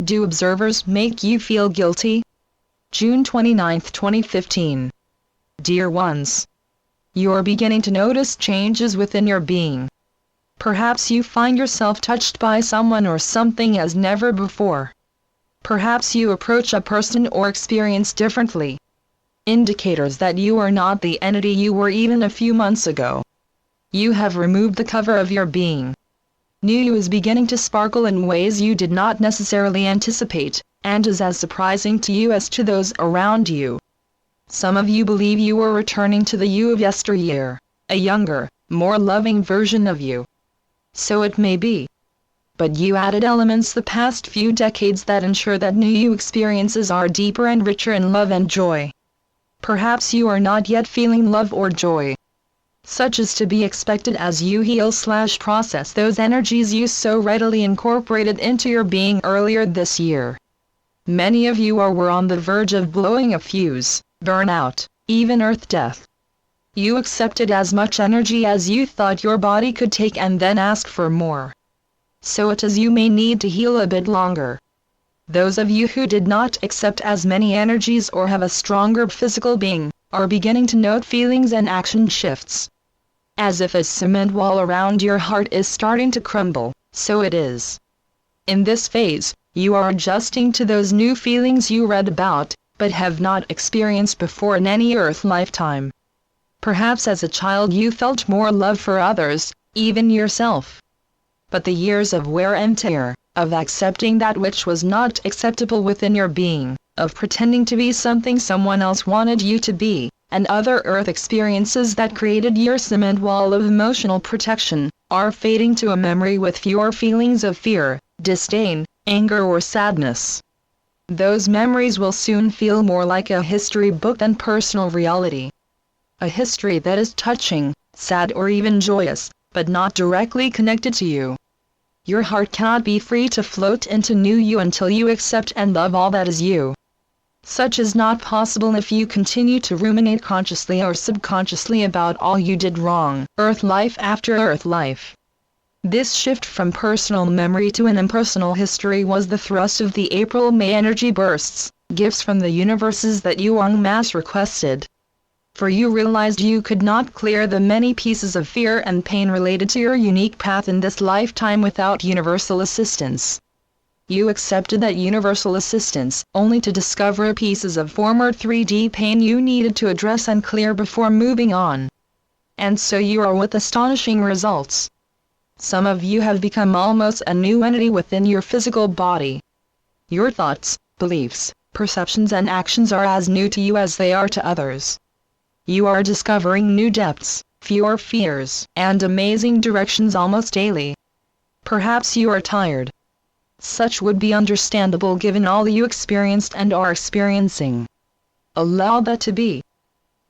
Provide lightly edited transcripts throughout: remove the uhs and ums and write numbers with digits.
Do observers make you feel guilty? June 29, 2015. Dear ones, you are beginning to notice changes within your being. Perhaps you find yourself touched by someone or something as never before. Perhaps you approach a person or experience differently. Indicators that you are not the entity you were even a few months ago. You have removed the cover of your being. New you is beginning to sparkle in ways you did not necessarily anticipate, and is as surprising to you as to those around you. Some of you believe you are returning to the you of yesteryear, a younger, more loving version of you. So it may be. But you added elements the past few decades that ensure that new you experiences are deeper and richer in love and joy. Perhaps you are not yet feeling love or joy. Such is to be expected as you heal/process those energies you so readily incorporated into your being earlier this year. Many of you were on the verge of blowing a fuse, burnout, even earth death. You accepted as much energy as you thought your body could take and then asked for more. So it is you may need to heal a bit longer. Those of you who did not accept as many energies or have a stronger physical being, are beginning to note feelings and action shifts. As if a cement wall around your heart is starting to crumble, so it is. In this phase, you are adjusting to those new feelings you read about, but have not experienced before in any earth lifetime. Perhaps as a child you felt more love for others, even yourself. But the years of wear and tear, of accepting that which was not acceptable within your being, of pretending to be something someone else wanted you to be, and other earth experiences that created your cement wall of emotional protection, are fading to a memory with fewer feelings of fear, disdain, anger or sadness. Those memories will soon feel more like a history book than personal reality. A history that is touching, sad or even joyous, but not directly connected to you. Your heart cannot be free to float into new you until you accept and love all that is you. Such is not possible if you continue to ruminate consciously or subconsciously about all you did wrong, earth life after earth life. This shift from personal memory to an impersonal history was the thrust of the April-May energy bursts, gifts from the universes that you en masse requested. For you realized you could not clear the many pieces of fear and pain related to your unique path in this lifetime without universal assistance. You accepted that universal assistance, only to discover pieces of former 3D pain you needed to address and clear before moving on. And so you are with astonishing results. Some of you have become almost a new entity within your physical body. Your thoughts, beliefs, perceptions and actions are as new to you as they are to others. You are discovering new depths, fewer fears, and amazing directions almost daily. Perhaps you are tired. Such would be understandable given all you experienced and are experiencing. Allow that to be.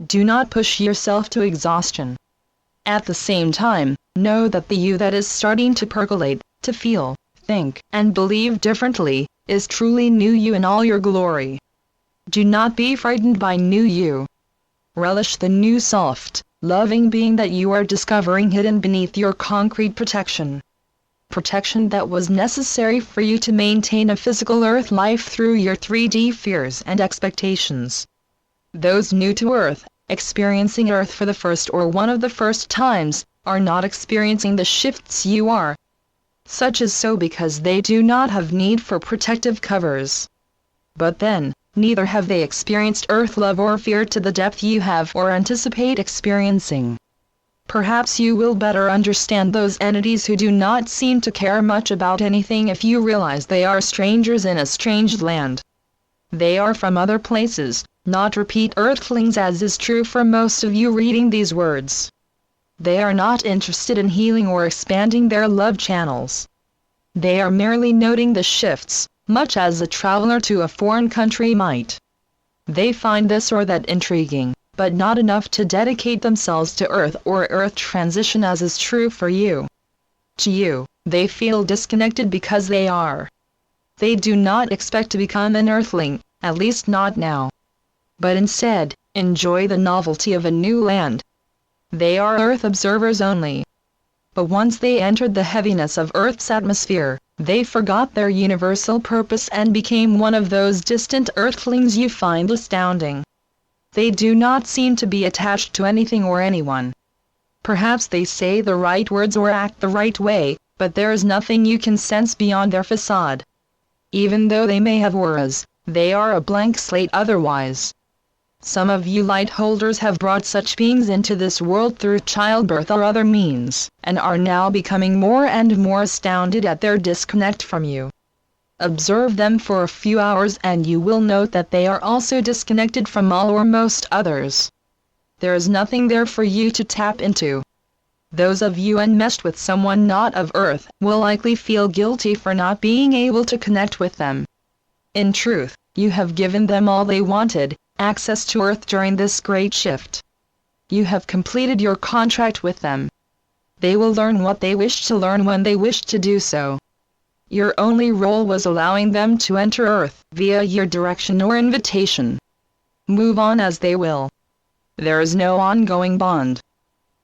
Do not push yourself to exhaustion. At the same time, know that the you that is starting to percolate, to feel, think, and believe differently, is truly new you in all your glory. Do not be frightened by new you. Relish the new soft, loving being that you are discovering hidden beneath your concrete protection. Protection that was necessary for you to maintain a physical earth life through your 3D fears and expectations. Those new to earth, experiencing earth for the first or one of the first times, are not experiencing the shifts you are. Such is so because they do not have need for protective covers. But then, neither have they experienced earth love or fear to the depth you have or anticipate experiencing. Perhaps you will better understand those entities who do not seem to care much about anything if you realize they are strangers in a strange land. They are from other places, not repeat earthlings as is true for most of you reading these words. They are not interested in healing or expanding their love channels. They are merely noting the shifts, much as a traveler to a foreign country might. They find this or that intriguing, but not enough to dedicate themselves to earth or earth transition as is true for you. To you, they feel disconnected because they are. They do not expect to become an earthling, at least not now. But instead, enjoy the novelty of a new land. They are earth observers only. But once they entered the heaviness of earth's atmosphere, They forgot their universal purpose and became one of those distant earthlings you find astounding. They do not seem to be attached to anything or anyone. Perhaps they say the right words or act the right way, but there is nothing you can sense beyond their facade. Even though they may have auras, they are a blank slate otherwise. Some of you light holders have brought such beings into this world through childbirth or other means, and are now becoming more and more astounded at their disconnect from you. Observe them for a few hours and you will note that they are also disconnected from all or most others. There is nothing there for you to tap into. Those of you enmeshed with someone not of Earth will likely feel guilty for not being able to connect with them. In truth, you have given them all they wanted, access to Earth during this great shift. You have completed your contract with them. They will learn what they wish to learn when they wish to do so. Your only role was allowing them to enter Earth via your direction or invitation. Move on as they will. There is no ongoing bond.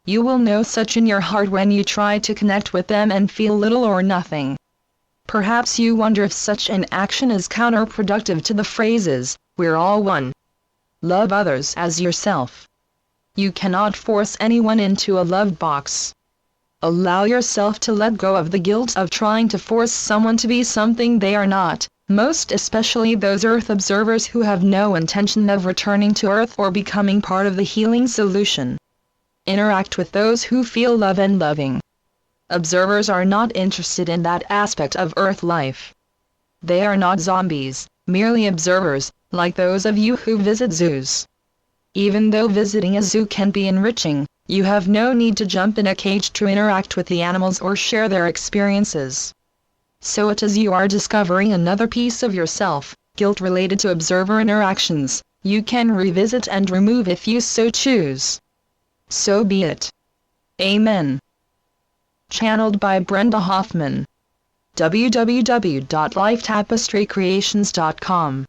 You will know such in your heart when you try to connect with them and feel little or nothing. Perhaps you wonder if such an action is counterproductive to the phrases, "We're all one. Love others as yourself." You cannot force anyone into a love box. Allow yourself to let go of the guilt of trying to force someone to be something they are not, most especially those Earth observers who have no intention of returning to Earth or becoming part of the healing solution. Interact with those who feel love and loving. Observers are not interested in that aspect of Earth life. They are not zombies, merely observers, like those of you who visit zoos. Even though visiting a zoo can be enriching, you have no need to jump in a cage to interact with the animals or share their experiences. So it is you are discovering another piece of yourself, guilt related to observer interactions, you can revisit and remove if you so choose. So be it. Amen. Channeled by Brenda Hoffman. www.lifetapestrycreations.com